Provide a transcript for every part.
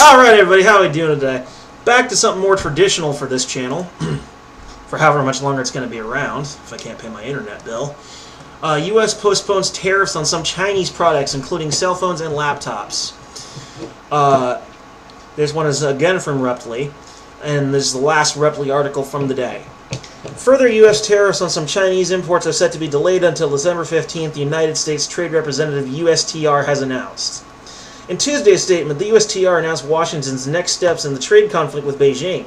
Alright everybody, how are we doing today? Back to something more traditional for this channel, for however much longer it's going to be around, if I can't pay my internet bill. U.S. postpones tariffs on some Chinese products, including cell phones and laptops. This one is again from Reply, and this is the last Reply article from the day. Further U.S. tariffs on some Chinese imports are set to be delayed until December 15th, the United States Trade Representative USTR has announced. In Tuesday's statement, the USTR announced Washington's next steps in the trade conflict with Beijing.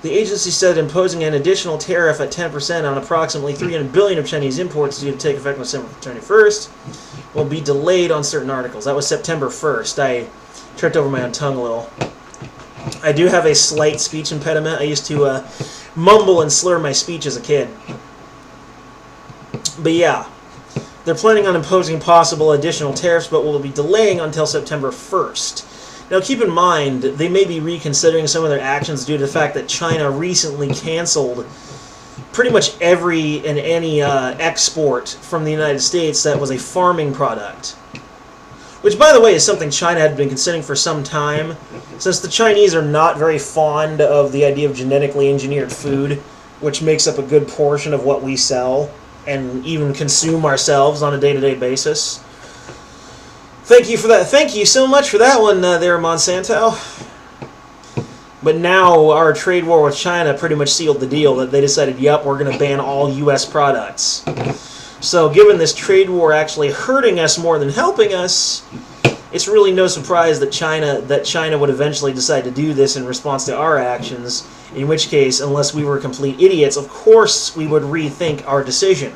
The agency said imposing an additional tariff at 10% on approximately $300 billion of Chinese imports due to take effect on December 21st will be delayed on certain articles. That was September 1st. I tripped over my own tongue a little. I do have a slight speech impediment. I used to mumble and slur my speech as a kid. But yeah. They're planning on imposing possible additional tariffs, but will be delaying until September 1st. Now, keep in mind, they may be reconsidering some of their actions due to the fact that China recently canceled pretty much every and any export from the United States that was a farming product. Which, by the way, is something China had been considering for some time, since the Chinese are not very fond of the idea of genetically engineered food, which makes up a good portion of what we sell and even consume ourselves on a day-to-day basis. Thank you for that. Thank you so much for that one there, Monsanto. But now our trade war with China pretty much sealed the deal that they decided, yep, we're going to ban all U.S. products. So given this trade war actually hurting us more than helping us, it's really no surprise that China would eventually decide to do this in response to our actions, in which case, unless we were complete idiots, of course we would rethink our decision.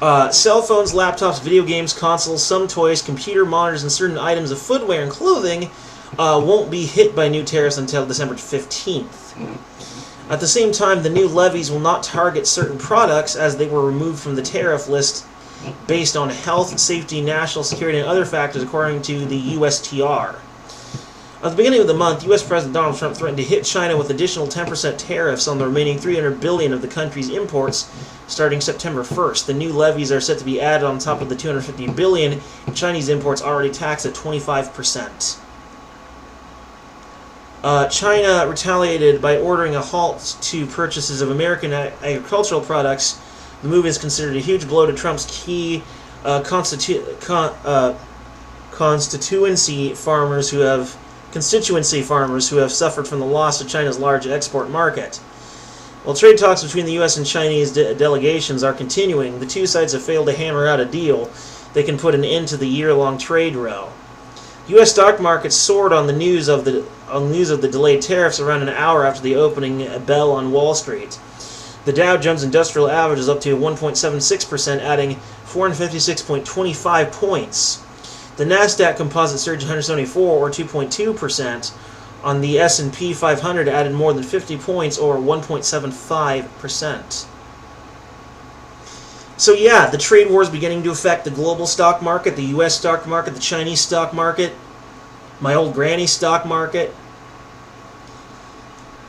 Cell phones, laptops, video games, consoles, some toys, computer monitors, and certain items of footwear and clothing won't be hit by new tariffs until December 15th. At the same time, the new levies will not target certain products as they were removed from the tariff list based on health, safety, national security, and other factors, according to the USTR. At the beginning of the month, U.S. President Donald Trump threatened to hit China with additional 10% tariffs on the remaining $300 billion of the country's imports starting September 1st. The new levies are set to be added on top of the $250 billion in Chinese imports already taxed at 25%. China retaliated by ordering a halt to purchases of American agricultural products. The move is considered a huge blow to Trump's key constituency farmers who have suffered from the loss of China's large export market. While trade talks between the U.S. and Chinese delegations are continuing, the two sides have failed to hammer out a deal that can put an end to the year-long trade row. U.S. stock markets soared on the news of the delayed tariffs around an hour after the opening bell on Wall Street. The Dow Jones Industrial Average is up to 1.76%, adding 456.25 points. The Nasdaq Composite surged 174, or 2.2%. On the S&P 500, added more than 50 points, or 1.75%. So yeah, the trade war is beginning to affect the global stock market, the U.S. stock market, the Chinese stock market, my old granny stock market.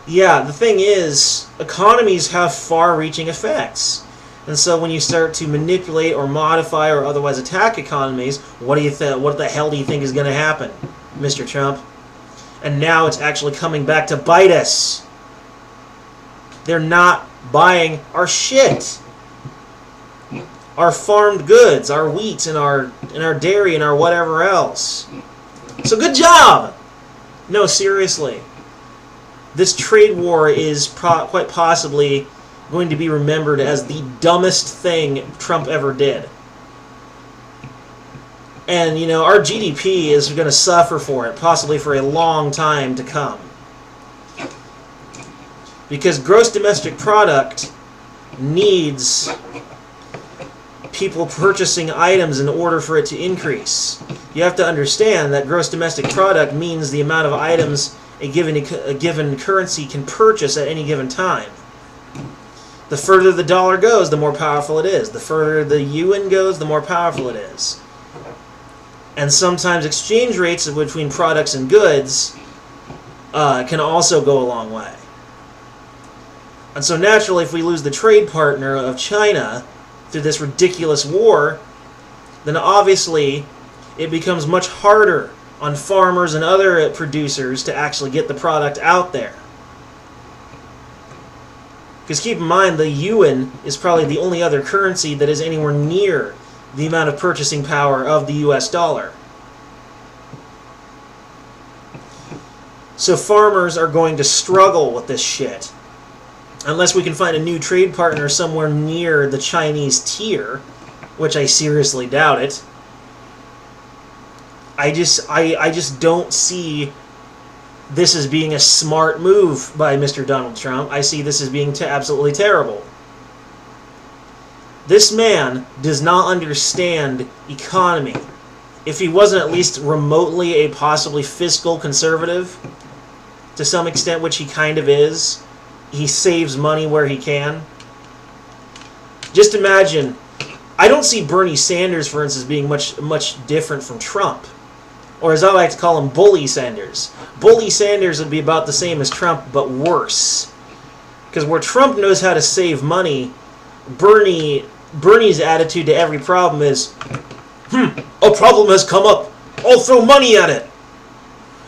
Yeah, the thing is, economies have far-reaching effects. And so when you start to manipulate or modify or otherwise attack economies, what the hell do you think is going to happen, Mr. Trump? And now it's actually coming back to bite us. They're not buying our shit. Our farmed goods, our wheat, and our dairy, and our whatever else. So good job! No, seriously. This trade war is quite possibly going to be remembered as the dumbest thing Trump ever did. And, you know, our GDP is going to suffer for it, possibly for a long time to come. Because gross domestic product needs people purchasing items in order for it to increase. You have to understand that gross domestic product means the amount of items a given currency can purchase at any given time. The further the dollar goes, the more powerful it is. The further the yuan goes, the more powerful it is. And sometimes exchange rates between products and goods can also go a long way. And so naturally, if we lose the trade partner of China through this ridiculous war, then obviously it becomes much harder on farmers and other producers to actually get the product out there. Because keep in mind, the yuan is probably the only other currency that is anywhere near the amount of purchasing power of the US dollar. So farmers are going to struggle with this shit. Unless we can find a new trade partner somewhere near the Chinese tier, which I seriously doubt it. I just don't see this as being a smart move by Mr. Donald Trump. I see this as being absolutely terrible. This man does not understand economy. If he wasn't at least remotely a possibly fiscal conservative, to some extent, which he kind of is, he saves money where he can. Just imagine, I don't see Bernie Sanders, for instance, being much different from Trump. Or as I like to call him, Bully Sanders. Bully Sanders would be about the same as Trump, but worse. Because where Trump knows how to save money, Bernie's attitude to every problem is, a problem has come up, I'll throw money at it.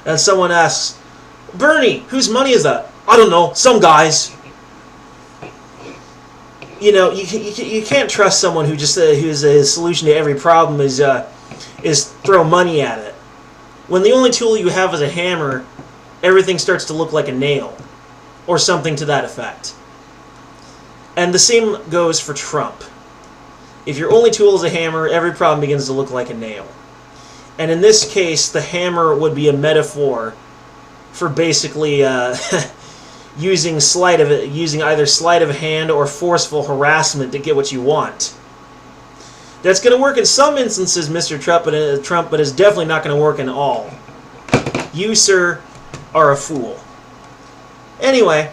And someone asks, Bernie, whose money is that? I don't know, some guy's. You know, you can't trust someone who just whose solution to every problem is throw money at it. When the only tool you have is a hammer, everything starts to look like a nail, or something to that effect. And the same goes for Trump. If your only tool is a hammer, every problem begins to look like a nail. And in this case, the hammer would be a metaphor for basically using either sleight of hand or forceful harassment to get what you want. That's going to work in some instances, Mr. Trump, but it's definitely not going to work in all. You, sir, are a fool. Anyway,